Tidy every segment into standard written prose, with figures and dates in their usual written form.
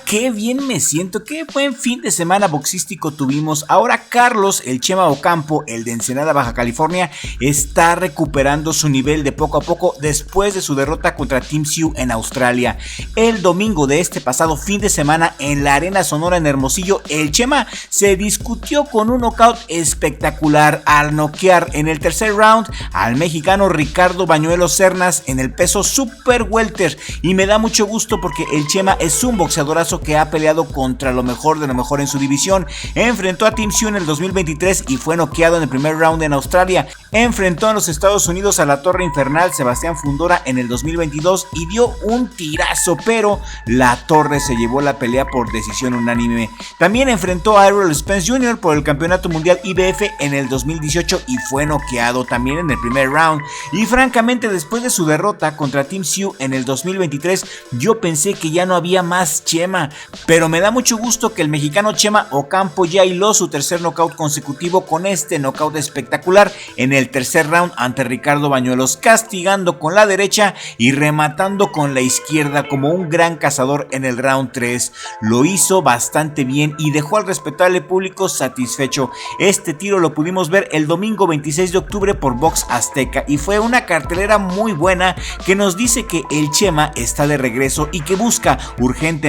Qué bien me siento, qué buen fin de semana boxístico tuvimos. Ahora Carlos, el Chema Ocampo, el de Ensenada, Baja California, está recuperando su nivel de poco a poco después de su derrota contra Team Sioux en Australia. El domingo de este pasado fin de semana en la Arena Sonora en Hermosillo, el Chema se discutió con un knockout espectacular al noquear en el tercer round al mexicano Ricardo Bañuelos Cernas en el peso super welter, y me da mucho gusto porque el Chema es un boxeadorazo que ha peleado contra lo mejor de lo mejor en su división. Enfrentó a Team Sioux en el 2023 y fue noqueado en el primer round en Australia. Enfrentó en los Estados Unidos a la Torre Infernal Sebastián Fundora en el 2022 y dio un tirazo, pero la Torre se llevó la pelea por decisión unánime. También enfrentó a Errol Spence Jr. por el Campeonato Mundial IBF en el 2018 y fue noqueado también en el primer round. Y francamente, después de su derrota contra Team Sioux en el 2023, yo pensé que ya no había más Chema, pero me da mucho gusto que el mexicano Chema Ocampo ya hiló su tercer knockout consecutivo con este knockout espectacular en el tercer round ante Ricardo Bañuelos, castigando con la derecha y rematando con la izquierda como un gran cazador en el round 3. Lo hizo bastante bien y dejó al respetable público satisfecho. Este tiro lo pudimos ver el domingo 26 de octubre por Box Azteca y fue una cartelera muy buena que nos dice que el Chema está de regreso y que busca urgentemente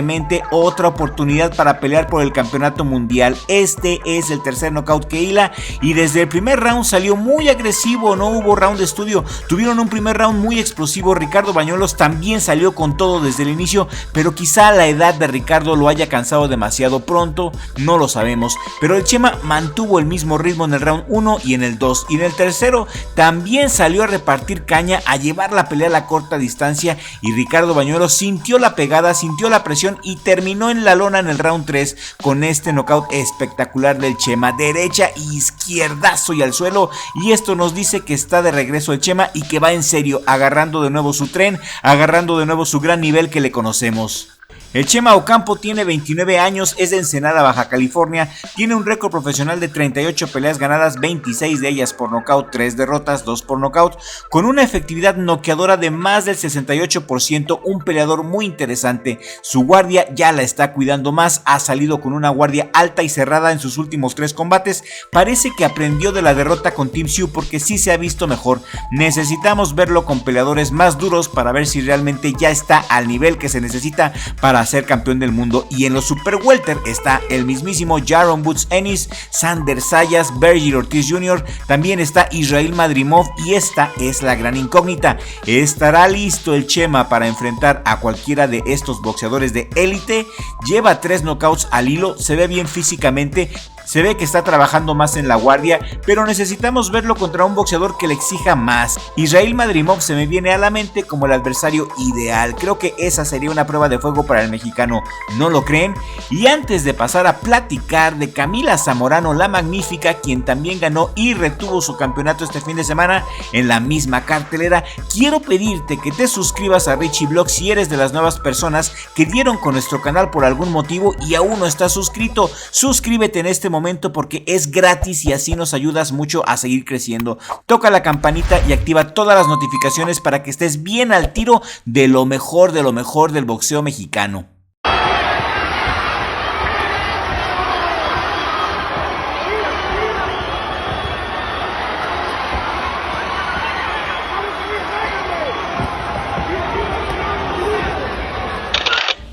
otra oportunidad para pelear por el campeonato mundial. Este es el tercer knockout que hila y desde el primer round salió muy agresivo, no hubo round de estudio, tuvieron un primer round muy explosivo. Ricardo Bañuelos también salió con todo desde el inicio, pero quizá la edad de Ricardo lo haya cansado demasiado pronto, no lo sabemos, pero el Chema mantuvo el mismo ritmo en el round 1 y en el 2, y en el tercero también salió a repartir caña, a llevar la pelea a la corta distancia, y Ricardo Bañuelos sintió la pegada, sintió la presión y terminó en la lona en el round 3 con este knockout espectacular del Chema, derecha y izquierdazo y al suelo, y esto nos dice que está de regreso el Chema y que va en serio, agarrando de nuevo su tren, agarrando de nuevo su gran nivel que le conocemos. El Chema Ocampo tiene 29 años, es de Ensenada, Baja California, tiene un récord profesional de 38 peleas ganadas, 26 de ellas por nocaut, 3 derrotas, 2 por nocaut, con una efectividad noqueadora de más del 68%, un peleador muy interesante. Su guardia ya la está cuidando más, ha salido con una guardia alta y cerrada en sus últimos 3 combates, parece que aprendió de la derrota con Team Sioux porque sí se ha visto mejor. Necesitamos verlo con peleadores más duros para ver si realmente ya está al nivel que se necesita para ser campeón del mundo. Y en los super welter está el mismísimo Jaron Woods Ennis, Sander Sayas, Vergil Ortiz Jr., también está Israel Madrimov, y esta es la gran incógnita: ¿estará listo el Chema para enfrentar a cualquiera de estos boxeadores de élite? Lleva 3 knockouts al hilo, se ve bien físicamente, se ve que está trabajando más en la guardia, pero necesitamos verlo contra un boxeador que le exija más. Israel Madrimov se me viene a la mente como el adversario ideal. Creo que esa sería una prueba de fuego para el mexicano, ¿no lo creen? Y antes de pasar a platicar de Camila Zamorano la Magnífica, quien también ganó y retuvo su campeonato este fin de semana en la misma cartelera, quiero pedirte que te suscribas a Richie Vlog si eres de las nuevas personas que dieron con nuestro canal por algún motivo y aún no estás suscrito. Suscríbete en este momento porque es gratis y así nos ayudas mucho a seguir creciendo. Toca la campanita y activa todas las notificaciones para que estés bien al tiro de lo mejor del boxeo mexicano.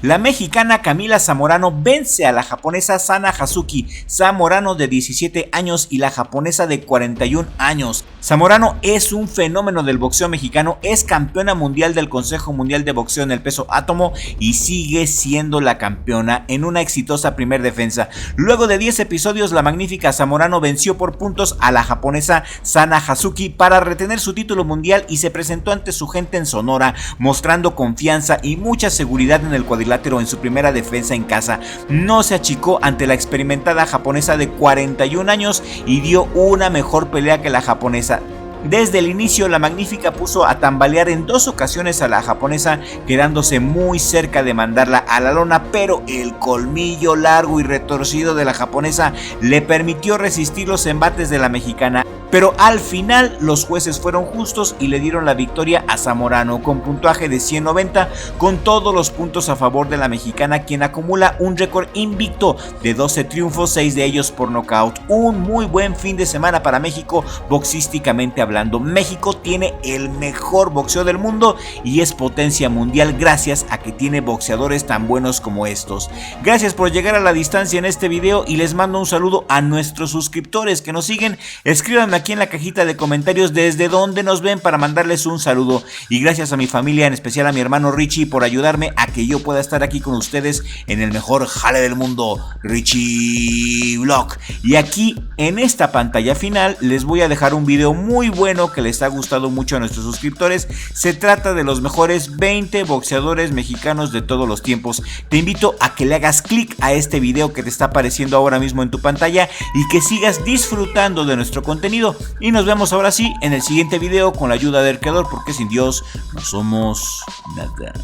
La mexicana Camila Zamorano vence a la japonesa Sana Hazuki. Zamorano de 17 años y la japonesa de 41 años. Zamorano es un fenómeno del boxeo mexicano, es campeona mundial del Consejo Mundial de Boxeo en el peso átomo y sigue siendo la campeona en una exitosa primer defensa. Luego de 10 episodios, la magnífica Zamorano venció por puntos a la japonesa Sana Hazuki para retener su título mundial y se presentó ante su gente en Sonora, mostrando confianza y mucha seguridad en el cuadrilátero en su primera defensa en casa. No se achicó ante la experimentada japonesa de 41 años y dio una mejor pelea que la japonesa. Desde el inicio, la Magnífica puso a tambalear en 2 ocasiones a la japonesa, quedándose muy cerca de mandarla a la lona, pero el colmillo largo y retorcido de la japonesa le permitió resistir los embates de la mexicana. Pero al final los jueces fueron justos y le dieron la victoria a Zamorano con puntaje de 190, con todos los puntos a favor de la mexicana, quien acumula un récord invicto de 12 triunfos, 6 de ellos por nocaut. Un muy buen fin de semana para México, boxísticamente hablando. México tiene el mejor boxeo del mundo y es potencia mundial gracias a que tiene boxeadores tan buenos como estos. Gracias por llegar a la distancia en este video y les mando un saludo a nuestros suscriptores que nos siguen. Escríbanme aquí en la cajita de comentarios desde donde nos ven para mandarles un saludo, y gracias a mi familia, en especial a mi hermano Richie, por ayudarme a que yo pueda estar aquí con ustedes en el mejor jale del mundo, Richie Vlog. Y aquí en esta pantalla final les voy a dejar un video muy bueno que les ha gustado mucho a nuestros suscriptores. Se trata de los mejores 20 boxeadores mexicanos de todos los tiempos. Te invito a que le hagas clic a este video que te está apareciendo ahora mismo en tu pantalla y que sigas disfrutando de nuestro contenido. Y nos vemos ahora sí en el siguiente video con la ayuda del creador, porque sin Dios no somos nada.